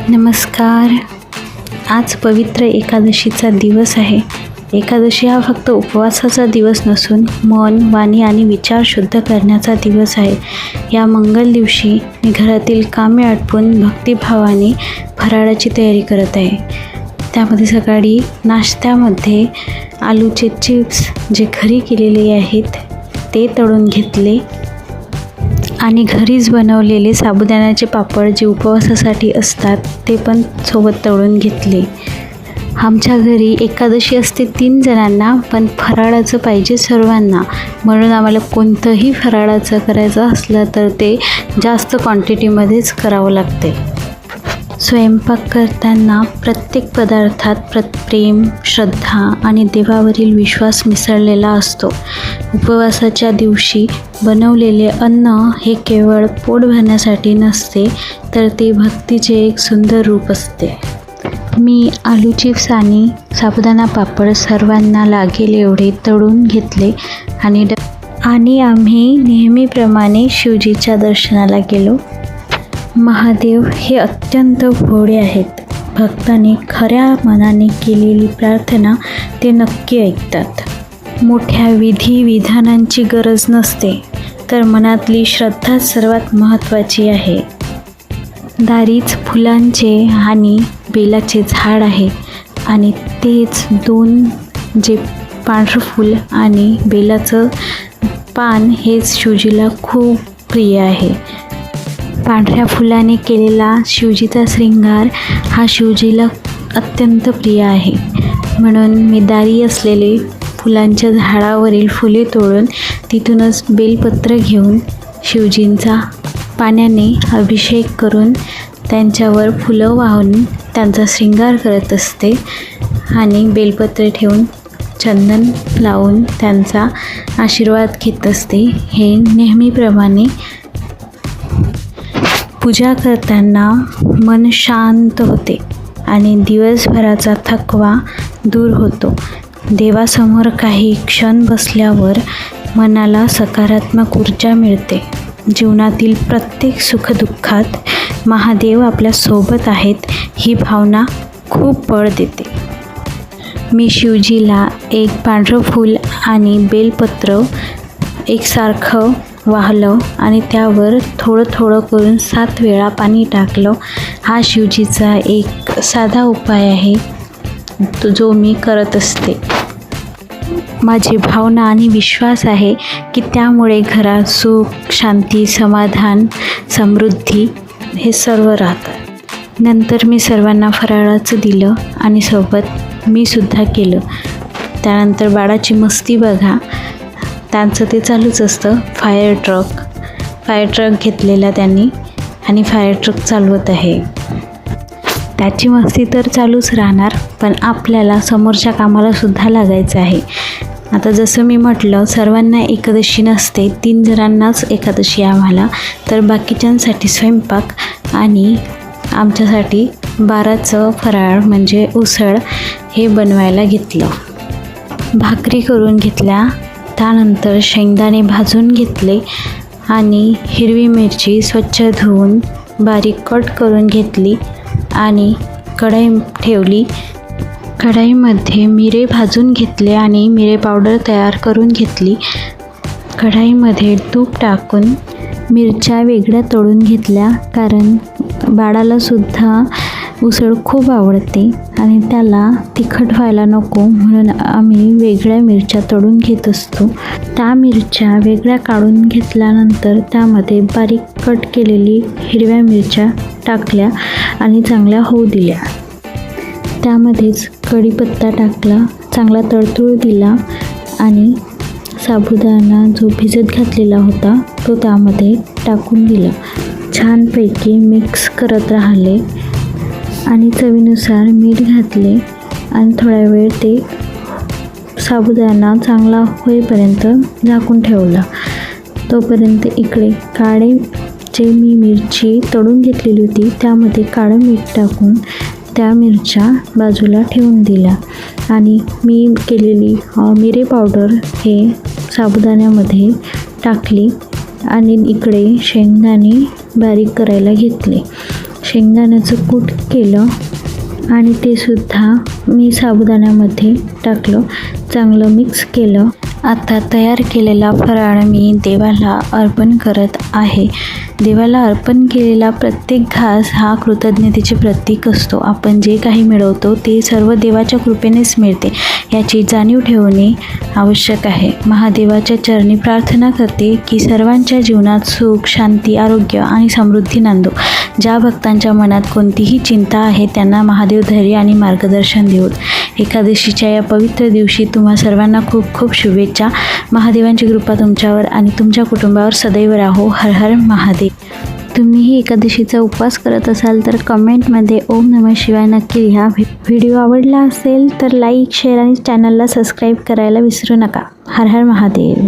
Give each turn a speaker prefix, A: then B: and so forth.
A: नमस्कार. आज पवित्र एकादशीचा दिवस आहे. एकादशी हा फक्त उपवासाचा दिवस नसून मन, वाणी आणि विचार शुद्ध करण्याचा दिवस आहे. या मंगल दिवशी मी घरातील कामे आटपून भक्तिभावाने फराळाची तयारी करत आहे. त्यामध्ये सकाळी नाश्त्यामध्ये आलूचे चिप्स जे घरी केलेले आहेत ते तळून घेतले आणि घरीच बनवलेले साबुदाण्याचे पापड जे उपवासासाठी असतात ते पण सोबत तळून घेतले. आमच्या घरी एकादशी असते 3 जणांना, पण फराळाचं पाहिजे सर्वांना, म्हणून आम्हाला कोणतंही फराळाचं करायचं असलं तर ते जास्त क्वांटिटीमध्येच करावं लागते. स्वयंपाक करताना प्रत्येक पदार्थात प्रेम, श्रद्धा आणि देवावरील विश्वास मिसळलेला असतो. उपवासाच्या दिवशी बनवलेले अन्न हे केवळ पोट भरण्यासाठी नसते, तर ते भक्तीचे एक सुंदर रूप असते. मी आलू चिप्स आणि साबुदाणा पापड सर्वांना लागेल एवढे तळून घेतले आणि आम्ही नेहमीप्रमाणे शिवजीच्या दर्शनाला गेलो. महादेव हे अत्यंत भोळे आहेत. भक्तांनी खऱ्या मनाने केलेली प्रार्थना ते नक्की ऐकतात. मोठ्या विधानांची गरज नसते, तर मनातली श्रद्धा सर्वात महत्त्वाची आहे. दारीच फुलांचे आणि बेलाचे झाड आहे आणि तेच 2 जे पांढरं फूल आणि बेलाचं पान हेच शिवजीला खूप प्रिय आहे. पांढऱ्या फुलाने केलेला शिवजीचा श्रृंगार हा शिवजीला अत्यंत प्रिय आहे. म्हणून मी दारी असलेले फुलांच्या झाडावरील फुले तोडून तिथूनच बेलपत्र घेऊन शिवजींचा पाण्याने अभिषेक करून त्यांच्यावर फुलं वाहून त्यांचा श्रृंगार करत असते आणि बेलपत्र ठेवून चंदन लावून त्यांचा आशीर्वाद घेत असते. हे नेहमीप्रमाणे पूजा करताना मन शांत होते आणि दिवसभराचा थकवा दूर होतो. देवासमोर काही क्षण बसल्यावर मनाला सकारात्मक ऊर्जा मिळते. जीवनातील प्रत्येक सुखदुःखात महादेव आपल्या सोबत आहेत ही भावना खूप बळ देते. मी शिवजीला एक पांढरं फूल आणि बेलपत्र एकसारखं वाहलं आणि त्यावर थोडं थोडं करून 7 वेळा पाणी टाकलं. हा शिवजीचा एक साधा उपाय आहे जो मी करत असते. माझी भावना आणि विश्वास आहे की त्यामुळे घरात सुख, शांती, समाधान, समृद्धी हे सर्व राहतं. नंतर मी सर्वांना फराळाचं दिलं आणि सोबत मी सुद्धा केलं. त्यानंतर बाळाची मस्ती बघा, त्यांचं ते चालूच असतं. फायर ट्रक घेतलेला त्यांनी आणि फायर ट्रक चालवत आहे. त्याची मस्ती तर चालूच राहणार, पण आपल्याला समोरच्या कामाला सुद्धा लागायचं आहे. आता जसं मी म्हटलं, सर्वांना एकादशी नसते, 3 जणांनाच एकादशी आम्हाला, तर बाकीच्यांसाठी स्वयंपाक आणि आमच्यासाठी 12चं फराळ म्हणजे उसळ हे बनवायला घेतलं. भाकरी करून घेतल्या, त्यानंतर शेंगदाणे भाजून घेतले आणि हिरवी मिरची स्वच्छ धुवून बारीक कट करून घेतली आणि कढई ठेवली. कढईमध्ये मिरे भाजून घेतले आणि मिरे पावडर तयार करून घेतली. कढईमध्ये तूप टाकून मिरच्या वेगळ्या तळून घेतल्या, कारण बाळालासुद्धा उसळ खूप आवडते आणि त्याला तिखट व्हायला नको म्हणून आम्ही वेगळ्या मिरच्या तळून घेत असतो. त्या मिरच्या वेगळ्या काढून घेतल्यानंतर त्यामध्ये बारीक कट केलेली हिरव्या मिरच्या टाकल्या आणि चांगल्या होऊ दिल्या. त्यामध्येच कढीपत्ता टाकला, चांगला तळतूळ दिला आणि साबुदाणा जो भिजत घातलेला होता तो त्यामध्ये टाकून दिला. छानपैकी मिक्स करत राहिले आणि चवीनुसार मीठ घातले आणि थोडा वेळ ते साबुदाणा चांगला होईपर्यंत झाकून ठेवला. तोपर्यंत इकडे काळे जे मी मिरची तळून घेतलेली होती त्यामध्ये काळं मीठ टाकून त्या मिरच्या बाजूला ठेवून दिल्या आणि मी केलेली मिरे पावडर हे साबुदाण्यामध्ये टाकली आणि इकडे शेंगदाणे बारीक करायला घेतले. शेंगदाण्याचं कूट केलं आणि ते सुद्धा मी साबुदाण्यामध्ये टाकलं, चांगलं मिक्स केलं. आता तयार केलेला फराळ मी देवाला अर्पण करत आहे. देवाला अर्पण केलेला प्रत्येक घास हा कृतज्ञतेचे प्रतीक असतो. आपण जे काही मिळवतो ते सर्व देवाच्या कृपेनेच मिळते याची जाणीव ठेवणे आवश्यक आहे. महादेवाच्या चरणी प्रार्थना करते की सर्वांच्या जीवनात सुख, शांती, आरोग्य आणि समृद्धी नांदो. ज्या भक्तांच्या मनात कोणतीही चिंता आहे त्यांना महादेव धैर्य आणि मार्गदर्शन देवोत. एकादशीच्या या पवित्र दिवशी तुम्हा सर्वांना खूप खूप शुभेच्छा. महादेवांची कृपा तुमच्यावर आणि तुमच्या कुटुंबावर सदैव राहो. हर हर महादेव. तुम्हीही एकादशीचा उपवास करत असाल तर कमेंटमध्ये ओम नमः शिवाय नक्की लिहा. व्हिडिओ आवडला असेल तर लाईक, शेअर आणि चॅनलला सबस्क्राईब करायला विसरू नका. हर हर महादेव.